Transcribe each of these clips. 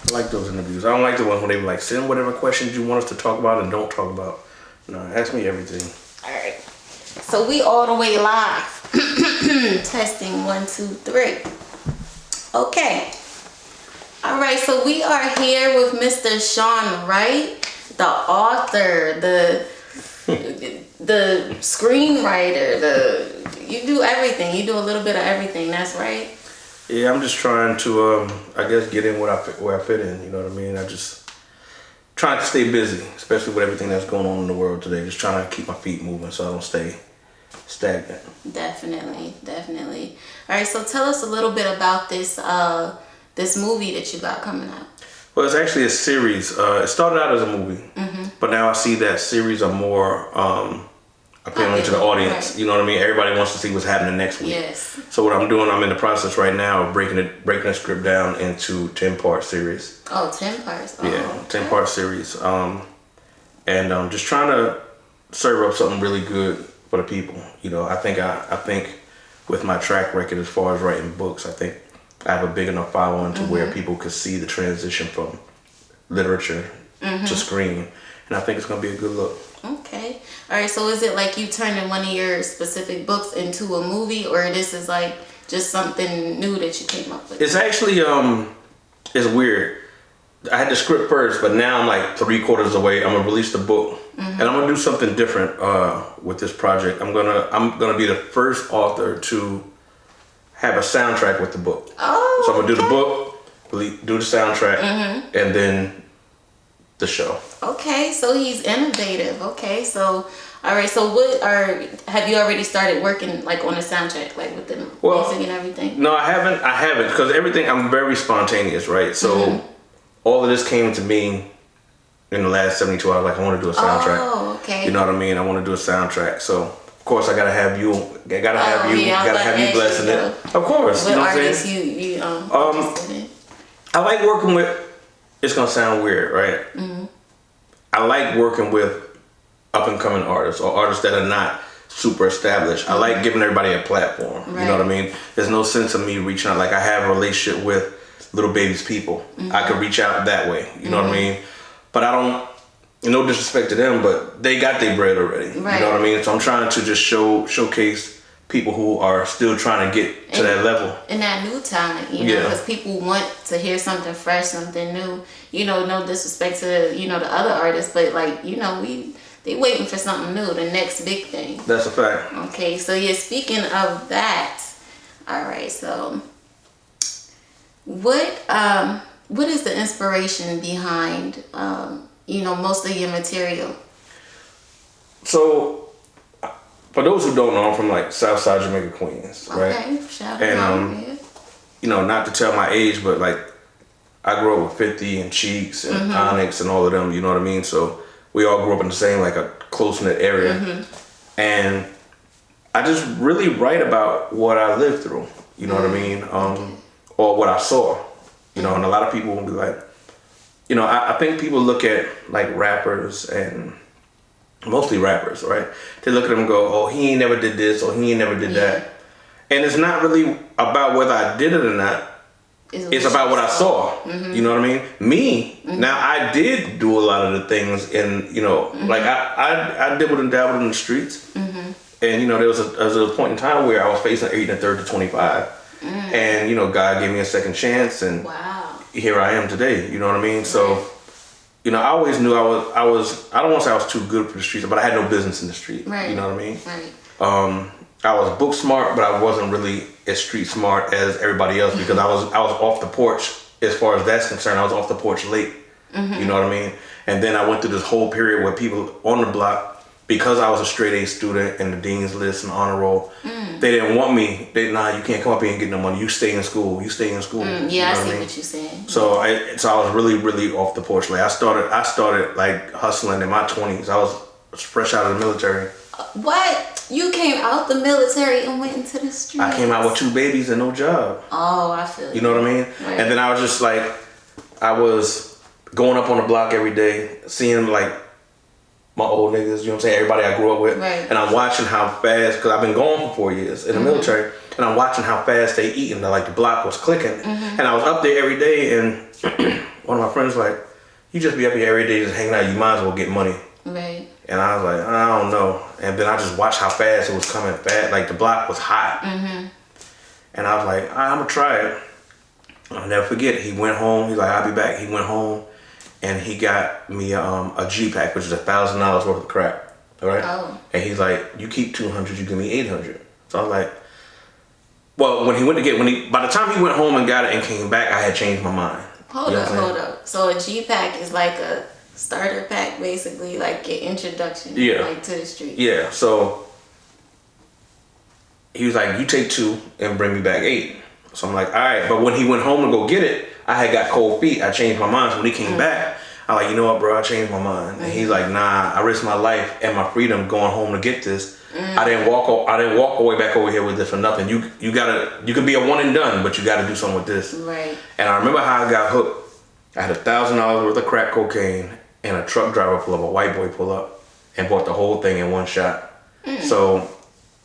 I like those interviews. I don't like the ones when they be like, send whatever questions you want us to talk about and don't talk about. No, ask me everything. All right. So we all the way live. Testing 1, 2, 3. Okay. All right. So we are here with Mr. Sean Wright, the author, the screenwriter. You do everything. You do a little bit of everything. That's right. Yeah, I'm just trying to, I guess, get in where I fit in. You know what I mean? I just trying to stay busy, especially with everything that's going on in the world today. Just trying to keep my feet moving so I don't stay stagnant. Definitely. All right, so tell us a little bit about this this movie that you got coming out. Well, it's actually a series. It started out as a movie, but now I see that series are more appealing to the audience. Right. You know what I mean? Everybody wants to see what's happening next week. Yes. So what I'm doing, I'm in the process right now of breaking the script down into 10-part series. Oh, 10 parts. Oh, yeah, 10-part series. And just trying to serve up something really good for the people. You know, I think with my track record as far as writing books, I think I have a big enough following to where people could see the transition from literature to screen. And I think it's going to be a good look. Okay. All right. So is it like you turning one of your specific books into a movie, or this is like just something new that you came up with? It's actually, it's weird. I had the script first, but now I'm like 3/4 away. I'm going to release the book. And I'm going to do something different with this project. I'm gonna be the first author to have a soundtrack with the book. Oh, so I'm going to do the book, do the soundtrack, and then the show. Okay, so he's innovative. Okay, so all right. So have you already started working like on the soundtrack, like with the music and everything? No, I haven't because everything I'm very spontaneous, right? So all of this came to me in the last 72 hours. Like I want to do a soundtrack. Oh, okay. You know what I mean? I want to do a soundtrack. So of course I gotta have you. Gotta have you blessing it. Of course. What you know what I'm artists saying? you I like working with. It's gonna sound weird, right? I like working with up and coming artists or artists that are not super established. I like giving everybody a platform. Right. You know what I mean? There's no sense of me reaching out. Like I have a relationship with Little Baby's people. I could reach out that way. You know what I mean? But I don't. No disrespect to them, but they got their bread already. Right. You know what I mean? So I'm trying to just showcase people who are still trying to get to that level. And that new talent, you know, because people want to hear something fresh, something new. You know, no disrespect to, the other artists, but like, they waiting for something new, the next big thing. That's a fact. Okay, so yeah, speaking of that, all right, so what is the inspiration behind, most of your material? So, for those who don't know, I'm from like Southside Jamaica, Queens, right? Okay, shout and out. Not to tell my age, but like I grew up with 50 and Cheeks and Onyx and all of them. You know what I mean? So we all grew up in the same like a close knit area, and I just really write about what I lived through. You know what I mean? Or what I saw. And a lot of people will be like, I think people look at like rappers and. Mostly rappers, right? They look at them and go, oh, he ain't never did this or he ain't never did that. And it's not really about whether I did it or not. It's about what I saw. You know what I mean? Me, now I did do a lot of the things and, like I dibbled and dabbled in the streets. And, there was a point in time where I was facing 8 1/3 to 25. And, God gave me a second chance and here I am today. You know what I mean? So... I always knew I was, I don't want to say I was too good for the streets, but I had no business in the street. Right. You know what I mean? Right. I was book smart, but I wasn't really as street smart as everybody else because I was off the porch as far as that's concerned. I was off the porch late. You know what I mean? And then I went through this whole period where people on the block, because I was a straight A student in the dean's list and honor roll, they didn't want me. You can't come up here and get no money. You stay in school. You stay in school. Yeah, you know I see what you're saying. So I was really, really off the porch. Like I started like hustling in my 20s. I was fresh out of the military. What? You came out the military and went into the streets? I came out with 2 babies and no job. Oh, I feel you know what I mean? Right. And then I was just like, I was going up on the block every day, seeing like my old niggas, you know what I'm saying? Everybody I grew up with. Right. And I'm watching how fast, because I've been gone for 4 years in the military, and I'm watching how fast they eating. Like the block was clicking. And I was up there every day, and one of my friends like, you just be up here every day just hanging out. You might as well get money. Right. And I was like, I don't know. And then I just watched how fast it was coming. Fast, like the block was hot. And I was like, I'm gonna try it. I'll never forget. He went home. He's like, I'll be back. He went home, and he got me a G pack, which is $1,000 worth of crack. All right. Oh. And he's like, you keep 200, you give me 800. So I was like, well, by the time he went home and got it and came back, I had changed my mind. Hold up. So a G pack is like a starter pack, basically, like your introduction, like to the street. Yeah. So he was like, you take 2 and bring me back 8. So I'm like, all right. But when he went home to go get it, I had got cold feet. I changed my mind. So when he came back, I'm like, you know what, bro? I changed my mind. And he's like, nah, I risked my life and my freedom going home to get this. I didn't walk away back over here with this for nothing. You can be a one and done, but you gotta do something with this. Right. And I remember how I got hooked. I had $1,000 worth of crack cocaine, and a truck driver a white boy pull up and bought the whole thing in one shot. So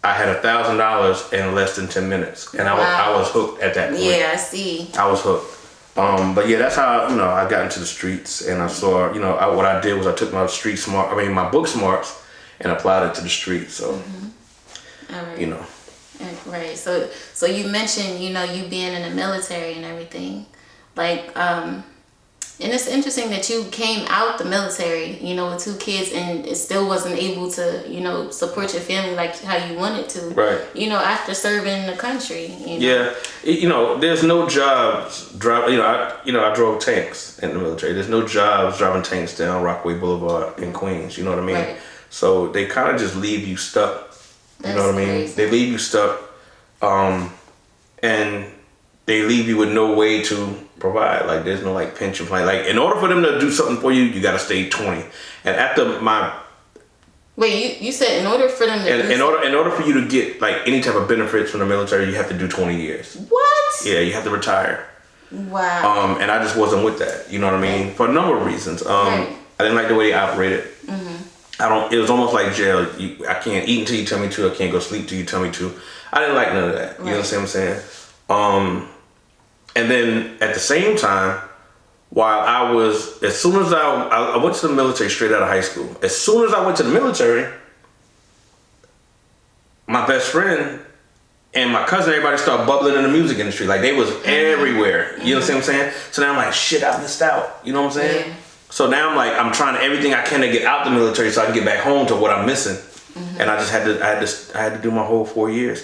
I had $1,000 in less than 10 minutes, and I was hooked at that point. Yeah, I see. I was hooked. But yeah, that's how I got into the streets, and I saw what I did was I took my my book smarts and applied it to the streets. So All right. Right. So you mentioned you being in the military and everything, like and it's interesting that you came out the military, with 2 kids, and it still wasn't able to, support your family like how you wanted to. Right. After serving the country. Yeah. There's no jobs driving. I drove tanks in the military. There's no jobs driving tanks down Rockaway Boulevard in Queens. You know what I mean? Right. So they kind of just leave you stuck. You know what I mean? Crazy. They leave you stuck, and they leave you with no way to provide. Like there's no pension plan. Like in order for them to do something for you, you got to stay 20. And after my wait, you said in order for them to in order for you to get any type of benefits from the military, you have to do 20 years. What? Yeah, you have to retire. Wow. And I just wasn't with that. You know what I mean? For a number of reasons. I didn't like the way they operated. It was almost like jail. I can't eat until you tell me to. I can't go sleep till you tell me to. I didn't like none of that. You understand what I'm saying? And then at the same time, as soon as I went to the military straight out of high school. As soon as I went to the military, my best friend and my cousin, everybody started bubbling in the music industry. Like they was everywhere. You understand what I'm saying? So now I'm like, shit, I missed out. You know what I'm saying? Yeah. So now I'm trying everything I can to get out the military so I can get back home to what I'm missing. And I just had to do my whole 4 years.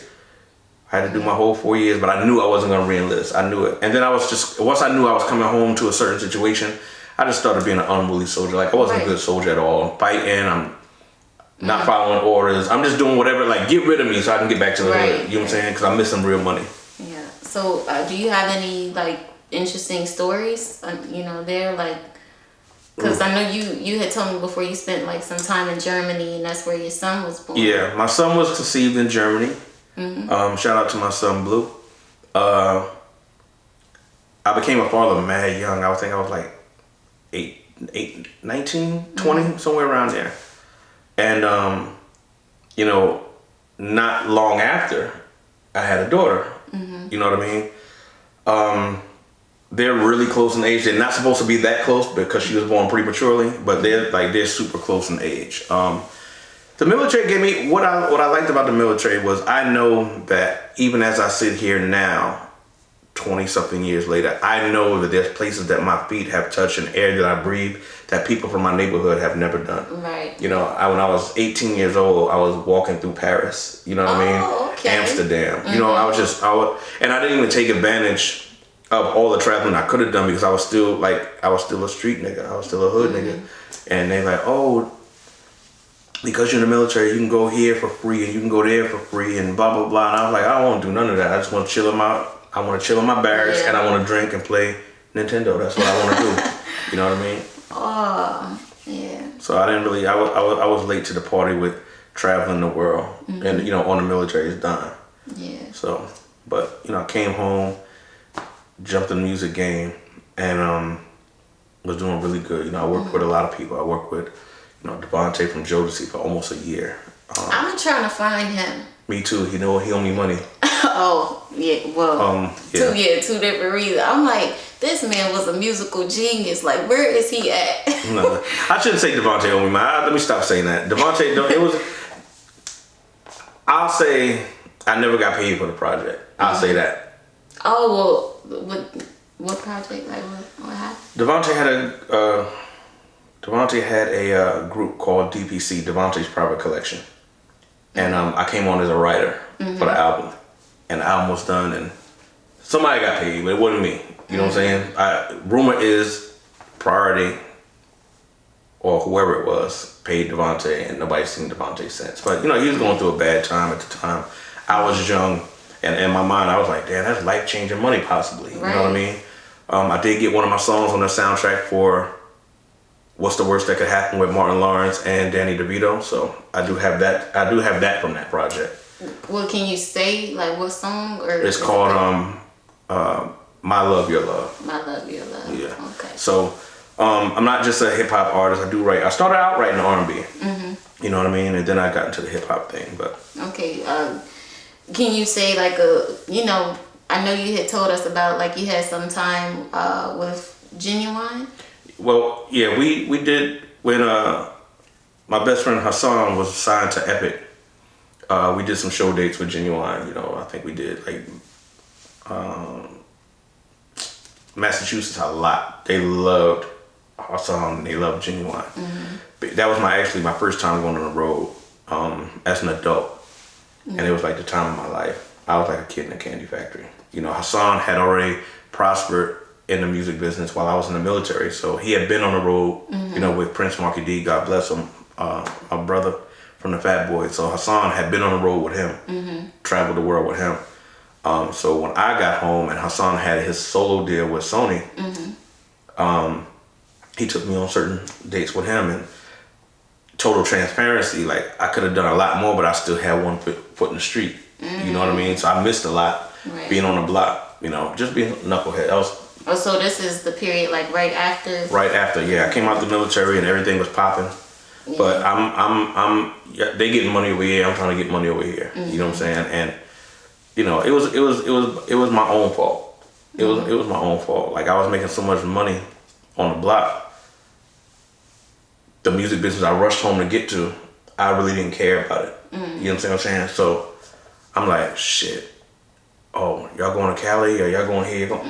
I had to do my whole 4 years, but I knew I wasn't going to re-enlist. I knew it. And then once I knew I was coming home to a certain situation, I just started being an unruly soldier. Like I wasn't a good soldier at all. I'm fighting, I'm not following orders. I'm just doing whatever, get rid of me so I can get back to the hood. You know what I'm saying? Because I'm missing real money. Yeah. So do you have any interesting stories, there, because I know you had told me before you spent some time in Germany, and that's where your son was born. Yeah, my son was conceived in Germany. Shout out to my son Blue. I became a father mad young. I think I was 19, 20, somewhere around there. And not long after, I had a daughter. You know what I mean? They're really close in age. They're not supposed to be that close because she was born prematurely, but they're super close in age. The military gave me what I liked about the military was I know that even as I sit here now, 20 something years later, I know that there's places that my feet have touched and air that I breathe that people from my neighborhood have never done. Right. When I was 18 years old, I was walking through Paris. You know what I mean? Okay. Amsterdam. And I didn't even take advantage of all the traveling I could have done because I was still a street nigga. I was still a hood nigga. And they because you're in the military, you can go here for free and you can go there for free and blah, blah, blah. And I was like, I don't want to do none of that. I just want to chill in my barracks and I want to drink and play Nintendo. That's what I want to do. You know what I mean? Oh, yeah. So I didn't really, I was late to the party with traveling the world and, on the military's dime. Yeah. So, but, I came home, jumped in the music game and was doing really good. I worked with a lot of people. I worked with Devontae from Jodeci for almost a year. I'm trying to find him. Me too. He owe me money. Oh, yeah. Well, two different reasons. I'm like, this man was a musical genius. Like, where is he at? No, I shouldn't say Devontae owed me money. Let me stop saying that. Devontae, it was. I'll say I never got paid for the project. I'll say that. Oh well, what project? Like what happened? Devontae had a group called DPC, Devontae's Private Collection, and I came on as a writer for the album, and the album was done, and somebody got paid, but it wasn't me. You know what I'm saying? Rumor is Priority or whoever it was paid Devontae, and nobody's seen Devontae since. But you know, he was going through a bad time at the time. I was young, and in my mind, I was like, damn, that's life-changing money, possibly. You know what I mean? I did get one of my songs on the soundtrack for What's the Worst That Could Happen with Martin Lawrence and Danny DeVito. So I do have that. I do have that from that project. Well, can you say like what song? Or it's called My Love Your Love. My Love Your Love. Yeah. Okay. So I'm not just a hip hop artist. I do write. I started out writing R&B. You know what I mean? And then I got into the hip hop thing. But okay. Can you say like I know you had told us about like you had some time with Genuine. Well, yeah, we did when my best friend Hassan was signed to Epic. We did some show dates with Genuine. You know, I think we did like Massachusetts a lot. They loved Hassan. They loved Genuine. But that was my first time going on the road as an adult, and it was like the time of my life. I was like a kid in a candy factory. You know, Hassan had already prospered in the music business while I was in the military. So he had been on the road, you know, with Prince Marky D, God bless him, my brother from the Fat Boys. So Hassan had been on the road with him, traveled the world with him. So when I got home and Hassan had his solo deal with Sony, he took me on certain dates with him, and total transparency, like I could have done a lot more, but I still had one foot in the street. You know what I mean? So I missed a lot being on the block, you know, just being a knucklehead. Oh, so this is the period like right after? Right after, yeah. I came out the military and everything was popping. Yeah. But they getting money over here. I'm trying to get money over here. You know what I'm saying? And you know, it was my own fault. It was my own fault. Like I was making so much money on the block. The music business I rushed home to get to, I really didn't care about it. You know what I'm saying? So I'm like, shit. Oh, y'all going to Cali or y'all going here? All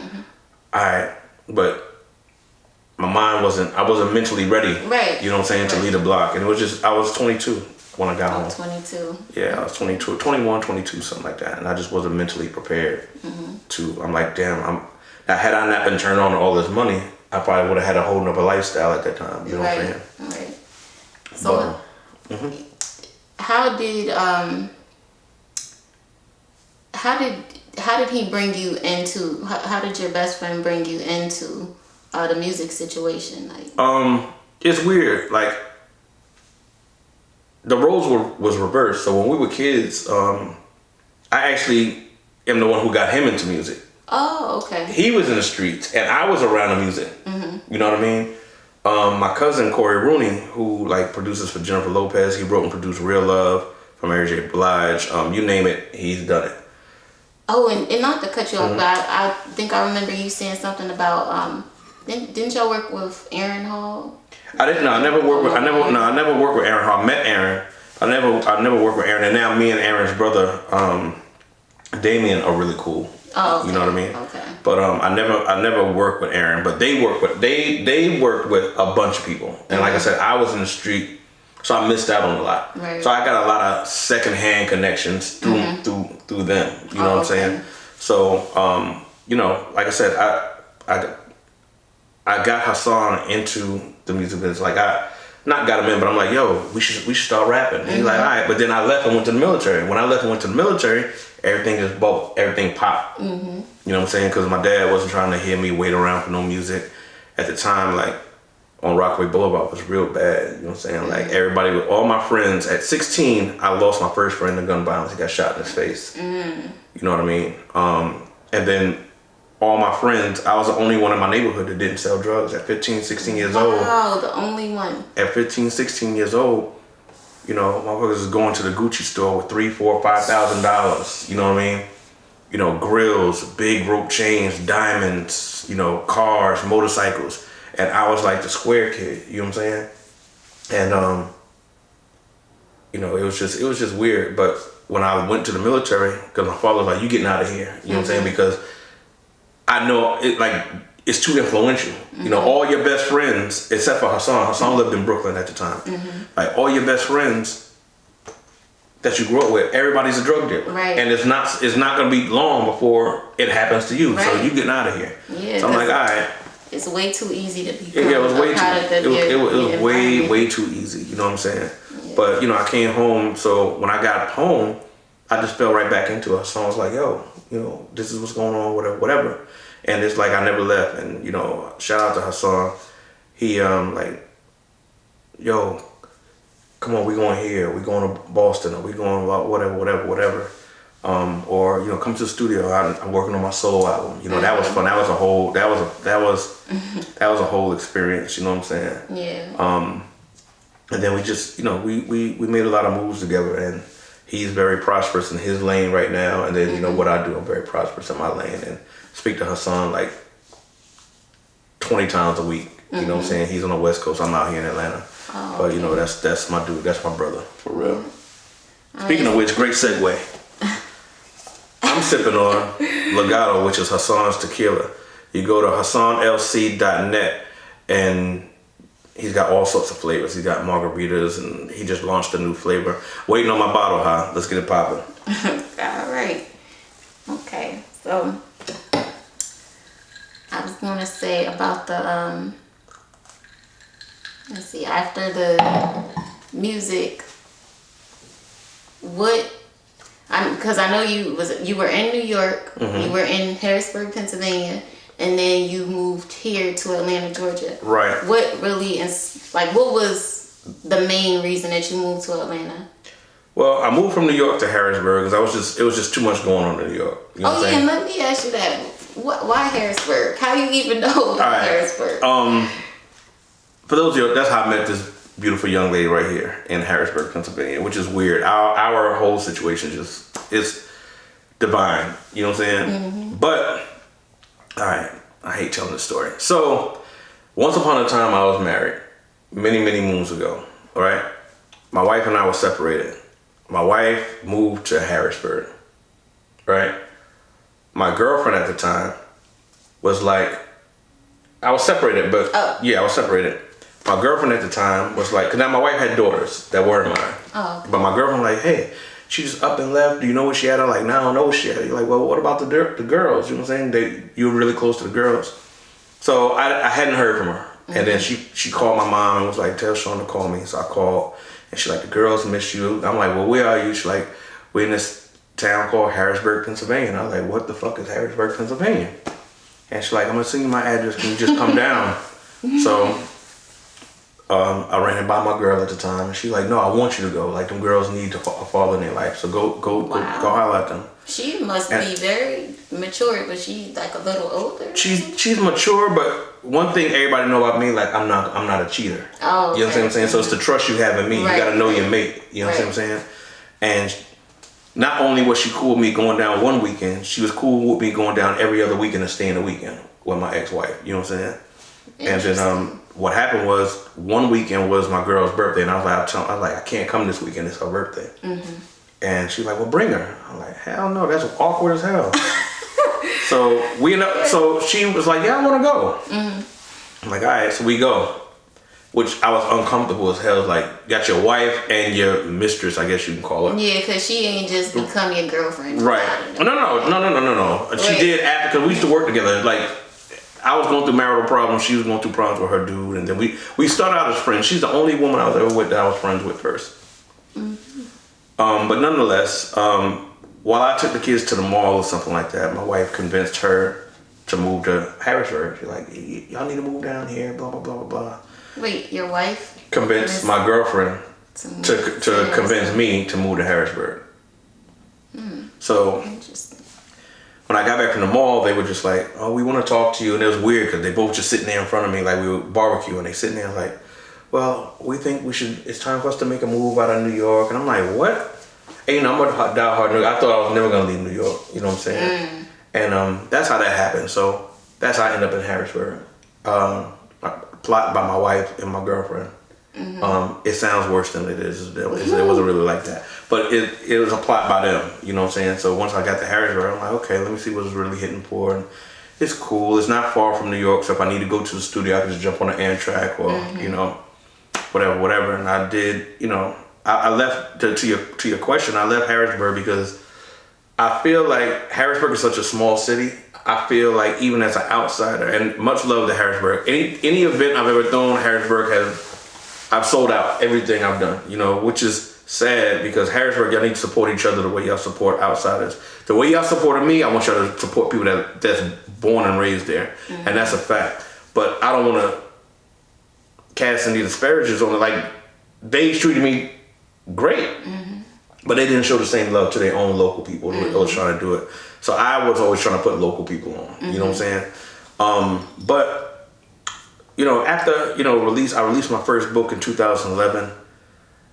right, but my mind I wasn't mentally ready. Right. You know what I'm saying? To lead a block. And it was just, I was 22 when I got home. 22. Yeah, I was 22, 21, 22, something like that. And I just wasn't mentally prepared I'm like, damn, now had I not been turned on to all this money, I probably would have had a whole nother lifestyle at that time. You know what I'm saying? Right. So how did he bring you into, how did your best friend bring you into the music situation? Like it's weird. Like the roles was reversed. So when we were kids, I actually am the one who got him into music. Oh, okay. He was in the streets and I was around the music. You know what I mean? My cousin Corey Rooney, who like produces for Jennifer Lopez, he wrote and produced Real Love for Mary J. Blige. You name it, he's done it. Oh, and not to cut you off, but I think I remember you saying something about didn't y'all work with Aaron Hall? I didn't know. I never worked with Aaron Hall. I met Aaron. I never worked with Aaron, and now me and Aaron's brother, Damien, are really cool. Oh, okay. You know what I mean? Okay. But I never worked with Aaron, but they worked with a bunch of people. And like I said, I was in the street, so I missed out on a lot. Right. So I got a lot of secondhand connections through them. You know what I'm saying? So you know, like I said, I got Hassan into the music business. Like I not got him in, but I'm like, yo, we should start rapping. And he's like, all right. But then I left and went to the military. When I left and went to the military, everything just bubbled. Everything popped. You know what I'm saying? Because my dad wasn't trying to hear me wait around for no music. At the time, like on Rockaway Boulevard was real bad. You know what I'm saying? Like everybody, with all my friends, at 16, I lost my first friend to gun violence. He got shot in his face. You know what I mean? And then all my friends, I was the only one in my neighborhood that didn't sell drugs at 15, 16 years old. Wow, the only one. At 15, 16 years old, you know, motherfuckers is going to the Gucci store with $3,000, $4,000, $5,000. You know what I mean? grills, big rope chains, diamonds, cars, motorcycles. And I was like the square kid, you know what I'm saying? And, it was just weird. But when I went to the military, because my father was like, you getting out of here, you know what I'm saying? Because I know it's too influential. All your best friends, except for Hassan lived in Brooklyn at the time. Like all your best friends that you grew up with, everybody's a drug dealer. Right. And it's not gonna be long before it happens to you. Right. So you getting out of here. Yeah, so I'm like, all right. It's way too easy to be. Yeah, it was way way too easy. You know what I'm saying? Yeah. But I came home. So when I got home, I just fell right back into it. So I was like, yo, this is what's going on, whatever. And it's like I never left. And shout out to Hassan. He yo, come on, we going here. We going to Boston, or we going whatever. Or come to the studio. I'm working on my solo album. That was fun. That was a whole experience. You know what I'm saying? Yeah. And then we just we made a lot of moves together, and he's very prosperous in his lane right now. And then what I do, I'm very prosperous in my lane, and speak to Hassan like 20 times a week. You know what I'm saying? He's on the West Coast. I'm out here in Atlanta. Oh, but that's my dude. That's my brother for real. Speaking of which, great segue. I'm sipping on Legato, which is Hassan's tequila. You go to HassanLC.net, and he's got all sorts of flavors. He's got margaritas, and he just launched a new flavor. Waiting on my bottle, huh? Let's get it popping. All right. Okay. So I was gonna say about the let's see, after the music, because I know you were in New York, you were in Harrisburg, Pennsylvania, and then you moved here to Atlanta, Georgia. Right. What was the main reason that you moved to Atlanta? Well, I moved from New York to Harrisburg because it was just too much going on in New York. You know and let me ask you that. Why Harrisburg? How do you even know about Harrisburg? For those of you, that's how I met this beautiful young lady right here in Harrisburg, Pennsylvania, which is weird. Our whole situation is divine. You know what I'm saying? But, all right, I hate telling this story. So, once upon a time, I was married many, many moons ago. All right, my wife and I were separated. My wife moved to Harrisburg. Right, my girlfriend at the time was like, I was separated, but I was separated. My girlfriend at the time was like, because now my wife had daughters that weren't mine. Oh, okay. But my girlfriend was like, hey, she just up and left. Do you know what she had? I'm like, no, I don't know what she had. You're like, well, what about the girls? You know what I'm saying? You were really close to the girls. So I hadn't heard from her. And then she called my mom and was like, tell Sean to call me. So I called, and she's like, the girls miss you. I'm like, well, where are you? She's like, we're in this town called Harrisburg, Pennsylvania. And I was like, what the fuck is Harrisburg, Pennsylvania? And she's like, I'm going to send you my address. Can you just come down? So I ran it by my girl at the time, and she's like, no, I want you to go. Like, them girls need a father in their life, so go holler at them. She must be very mature, but she's like a little older. She's mature, but one thing everybody know about me, like I'm not a cheater. Oh, okay. You know what I'm saying? So it's the trust you have in me. Right. You got to know your mate. You know what I'm saying? And not only was she cool with me going down one weekend, she was cool with me going down every other weekend and staying a weekend with my ex-wife. You know what I'm saying? And then what happened was one weekend was my girl's birthday, and I was like, I can't come this weekend. It's her birthday. And she's like, well, bring her. I'm like, hell no, that's awkward as hell. So so she was like, yeah, I want to go. I'm like, all right, so we go. Which I was uncomfortable as hell. Like, got your wife and your mistress, I guess you can call her. Yeah, because she ain't just become your girlfriend. Right. No. She did after, because we used to work together. Like, I was going through marital problems. She was going through problems with her dude. And then we started out as friends. She's the only woman I was ever with that I was friends with first. But nonetheless, while I took the kids to the mall or something like that, my wife convinced her to move to Harrisburg. She's like, y'all need to move down here, blah, blah, blah, blah, blah. Wait, your wife? Convinced my girlfriend to convince me to move to Harrisburg. So when I got back from the mall, they were just like, oh, we want to talk to you. And it was weird because they both just sitting there in front of me like we were barbecuing. They sitting there like, well, we think it's time for us to make a move out of New York. And I'm like, what? And, you know, I'm a diehard New York. I thought I was never gonna leave New York. You know what I'm saying? And that's how that happened. So that's how I ended up in Harrisburg. Plotted by my wife and my girlfriend. It sounds worse than it is. It wasn't really like that, but it was a plot by them. You know what I'm saying? So once I got to Harrisburg, I'm like, okay, let me see what it's really hitting for. And it's cool. It's not far from New York, so if I need to go to the studio, I can just jump on the Amtrak or you know, whatever. And I did. You know, I left to your question. I left Harrisburg because I feel like Harrisburg is such a small city. I feel like even as an outsider, and much love to Harrisburg. Any event I've ever thrown, Harrisburg I've sold out everything I've done, you know, which is sad because Harrisburg, y'all need to support each other the way y'all support outsiders. The way y'all supported me, I want y'all to support people that's born and raised there. And that's a fact. But I don't want to cast any disparages on it. Like, they treated me great, but they didn't show the same love to their own local people that was trying to do it. So I was always trying to put local people on, you know what I'm saying? But you know, after, you know, I released my first book in 2011,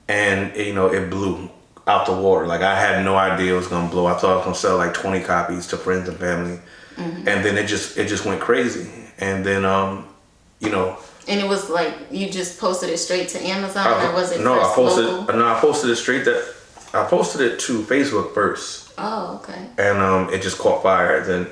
and, you know, it blew out the water. Like, I had no idea it was going to blow. I thought I was going to sell like 20 copies to friends and family. And then it just went crazy. And then, you know. And it was like, you just posted it straight to Amazon, or was it I posted it straight I posted it to Facebook first. Oh, okay. And it just caught fire. Then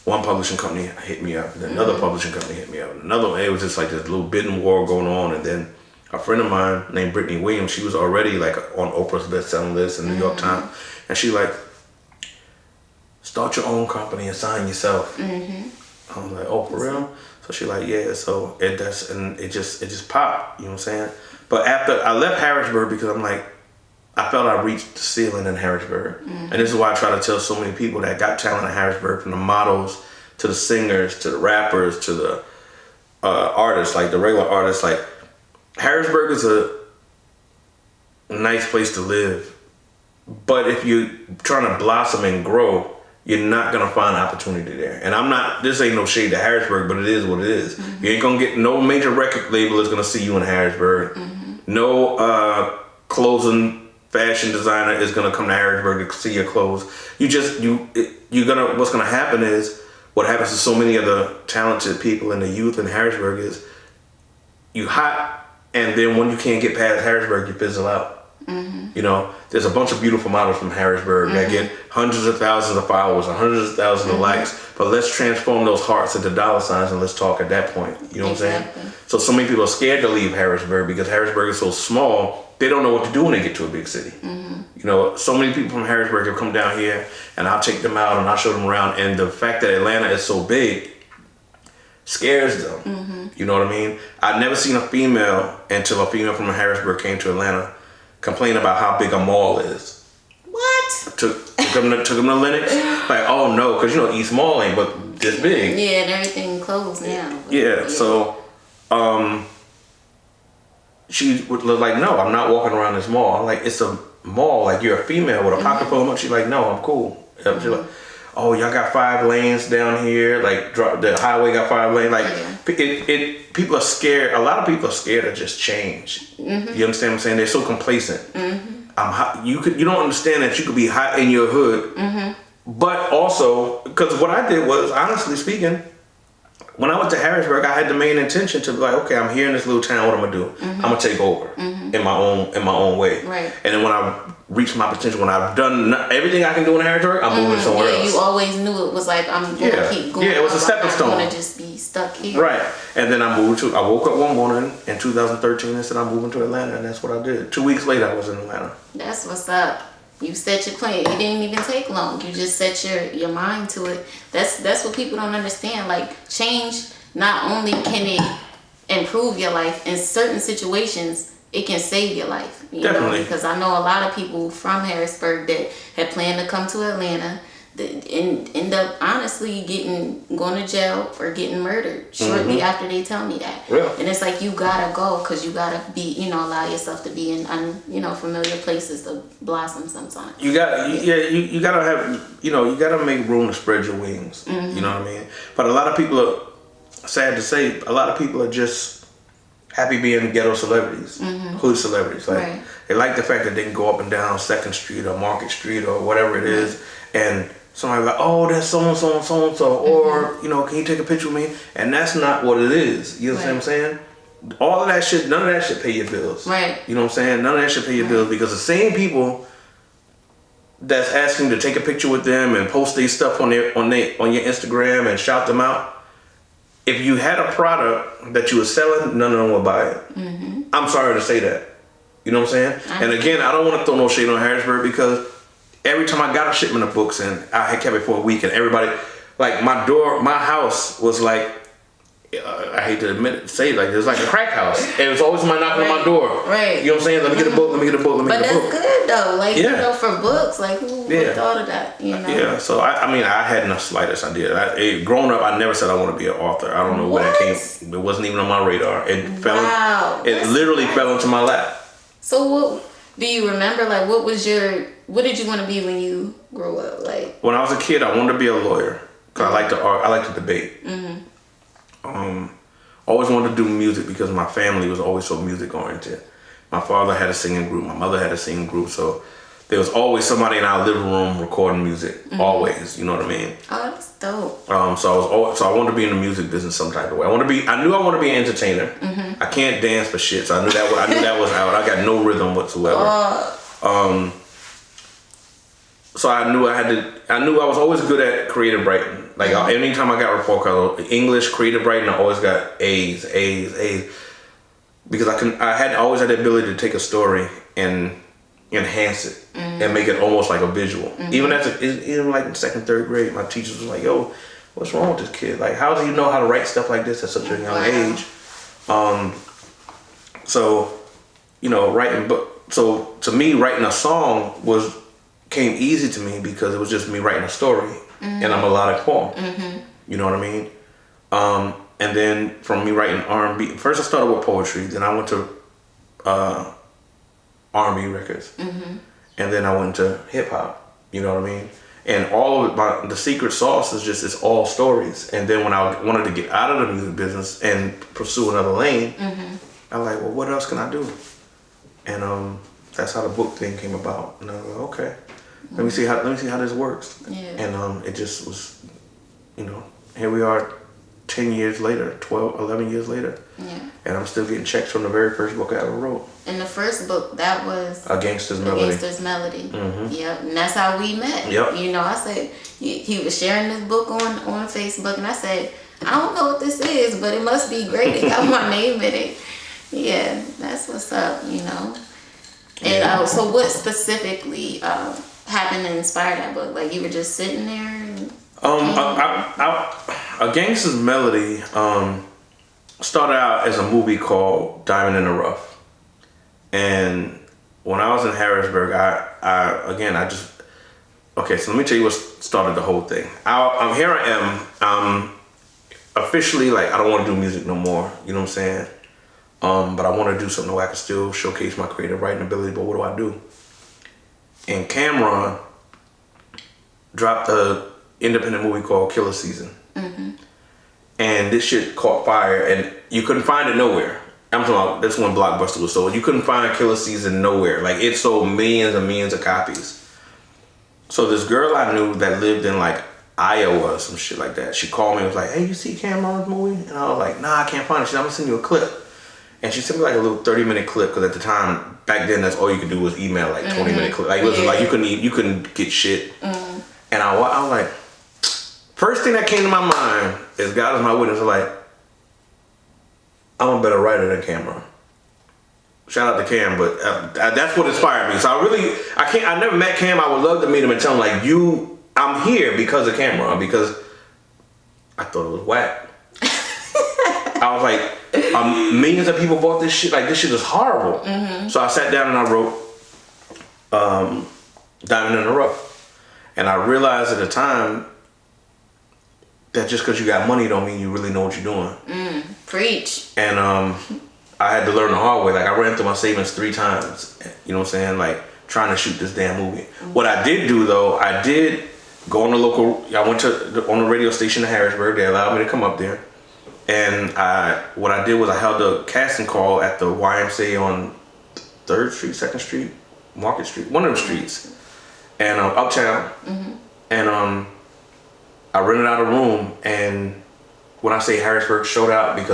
one publishing company hit me up, and then another publishing company hit me up, and another one. It was just like this little bidding war going on. And then a friend of mine named Brittany Williams, she was already like on Oprah's best-selling list and New York Times, and she like, start your own company and sign yourself. I was like, oh, for real? So she like, yeah. So it just popped. You know what I'm saying? But after I left Harrisburg, because I'm like, I felt I reached the ceiling in Harrisburg. And this is why I try to tell so many people that got talent in Harrisburg, from the models to the singers to the rappers to the artists, like the regular artists. Like, Harrisburg is a nice place to live, but if you're trying to blossom and grow, you're not gonna find opportunity there. And this ain't no shade to Harrisburg, but it is what it is. You ain't gonna get no major record label is gonna see you in Harrisburg. No clothing fashion designer is gonna come to Harrisburg to see your clothes. What's gonna happen is, what happens to so many of the talented people and the youth in Harrisburg is, you hot, and then when you can't get past Harrisburg, you fizzle out. You know, there's a bunch of beautiful models from Harrisburg that get hundreds of thousands of followers and hundreds of thousands of likes, but let's transform those hearts into dollar signs and let's talk at that point. You know what I'm saying? So many people are scared to leave Harrisburg because Harrisburg is so small, they don't know what to do when they get to a big city. You know, so many people from Harrisburg have come down here, and I'll take them out and I'll show them around, and the fact that Atlanta is so big scares them. You know what I mean? I'd never seen a female, until a female from Harrisburg came to Atlanta, complain about how big a mall is. What? Took them to Lenox. Like, oh no, because you know East Mall ain't but this big. Yeah, and everything closed now. Yeah, so she would look like, no, I'm not walking around this mall. I'm like, it's a mall. Like, you're a female with a pocket full of money. She's like, no, I'm cool. She's like, oh, y'all got 5 lanes down here. Like, the highway got 5 lanes. Like, people are scared. A lot of people are scared of just change. You understand what I'm saying? They're so complacent. I'm hot. You don't understand that you could be hot in your hood, but also, because what I did was, honestly speaking, when I went to Harrisburg, I had the main intention to be like, okay, I'm here in this little town. What I'm gonna do? I'm gonna take over in my own way. Right. And then when I reach my potential, when I've done everything I can do in Harrisburg, I'm moving somewhere else. You always knew it was like, I'm gonna keep going. Yeah, it was a stepping stone. I'm gonna just be stuck here. Right. And then I woke up one morning in 2013 and said, I'm moving to Atlanta, and that's what I did. 2 weeks later, I was in Atlanta. That's what's up. You set your plan. It didn't even take long. You just set your mind to it. That's what people don't understand. Like, change, not only can it improve your life, in certain situations, it can save your life. You Definitely. know? Because I know a lot of people from Harrisburg that had planned to come to Atlanta that end up honestly going to jail or getting murdered shortly after they tell me that. Real. And it's like, you gotta go, because you gotta be, allow yourself to be in familiar places to blossom sometimes. You gotta have, you gotta make room to spread your wings. You know what I mean? But a lot of people are, sad to say, a lot of people are just happy being ghetto celebrities, hood celebrities. Like Right. they like the fact that they can go up and down Second Street or Market Street or whatever it is, and somebody like, oh, that's so and so and so and so, or you know, can you take a picture with me? And that's not what it is. You know what I'm saying? All of that shit, none of that shit pay your bills. Right. You know what I'm saying? None of that shit pay your bills, because the same people that's asking you to take a picture with them and post their stuff on your Instagram and shout them out. If you had a product that you were selling, none of them would buy it. I'm sorry to say that. You know what I'm saying? And again, I don't want to throw no shade on Harrisburg, because every time I got a shipment of books and I had kept it for a week, and everybody, like my house was like, I hate to admit it, say it like this, like a crack house. And it was always somebody knocking on my door. Right. You know what I'm saying? Let me get a book, let me get a book, let me get a book. But that's good though. Like, you know, for books, like who would have thought of that, you know? Yeah, so I mean, I hadn't the slightest idea. Growing up, I never said I want to be an author. I don't know where that came. It wasn't even on my radar. It literally fell into my lap. So what do you remember? Like, what did you want to be when you grew up? Like, when I was a kid, I wanted to be a lawyer, because I like to debate. Always wanted to do music because my family was always so music oriented. My father had a singing group, my mother had a singing group, so there was always somebody in our living room recording music. Always, you know what I mean? Oh, that's dope. So I wanted to be in the music business some type of way. I knew I wanted to be an entertainer. I can't dance for shit, so I knew that was out. I got no rhythm whatsoever. So I knew I was always good at creative writing. Like anytime I got report card, English, creative writing, I always got A's. Because I always had the ability to take a story and enhance it and make it almost like a visual. Even like in second, third grade, my teachers was like, yo, what's wrong with this kid? Like, how does he know how to write stuff like this at such a young age? So, you know, so to me, writing a song came easy to me, because it was just me writing a story and a melodic poem. You know what I mean? And then from me writing R&B, first I started with poetry, then I went to R&B records, and then I went to hip hop. You know what I mean? And all of the secret sauce is just, it's all stories. And then when I wanted to get out of the music business and pursue another lane, I'm like, well, what else can I do? And that's how the book thing came about. And I was like, okay. Let me see how this works. Yeah. And it just was, you know, here we are 10 years later, 11 years later. Yeah. And I'm still getting checks from the very first book I ever wrote. And the first book, that was A Gangster's Melody. A Gangster's Melody. Yep. And that's how we met. Yep. You know, I said, he was sharing this book on Facebook, and I said, I don't know what this is, but it must be great. It got my name in it. Yeah, that's what's up, you know. And so what specifically happened to inspire that book? Like, you were just sitting there and A Gangster's Melody started out as a movie called Diamond in the Rough. And when I was in Harrisburg, so let me tell you what started the whole thing. Here I am, officially, like, I don't want to do music no more, you know what I'm saying? But I want to do something where I can still showcase my creative writing ability, but what do? And Cameron dropped a independent movie called Killer Season. And this shit caught fire, and you couldn't find it nowhere. I'm talking about, that's when Blockbuster was sold. You couldn't find Killer Season nowhere. Like, it sold millions and millions of copies. So this girl I knew that lived in like Iowa or some shit like that, she called me and was like, hey, you see Cameron's movie? And I was like, nah, I can't find it. She said, I'm gonna send you a clip. And she sent me like a little 30-minute clip, because at the time, back then, that's all you could do was email like 20-minute clip. Like, it was like you couldn't get shit. And I was like, first thing that came to my mind is, God is my witness, like, I'm a better writer than Cameron. Shout out to Cam, but that's what inspired me. So I never met Cam. I would love to meet him and tell him, like, I'm here because of Cameron, because I thought it was whack. I was like, millions of people bought this shit. Like, this shit is horrible. So I sat down and I wrote Diamond in the Rough. And I realized at the time that just because you got money don't mean you really know what you're doing. Preach. And I had to learn the hard way. Like, I ran through my savings 3 times. You know what I'm saying? Like, trying to shoot this damn movie. What I did do, though, I did go on I went on the radio station in Harrisburg. They allowed me to come up there. And what I did was I held a casting call at the YMCA on 3rd Street, 2nd Street, Market Street, one of them streets, and uptown. And I rented out a room, and when I say Harrisburg showed out, because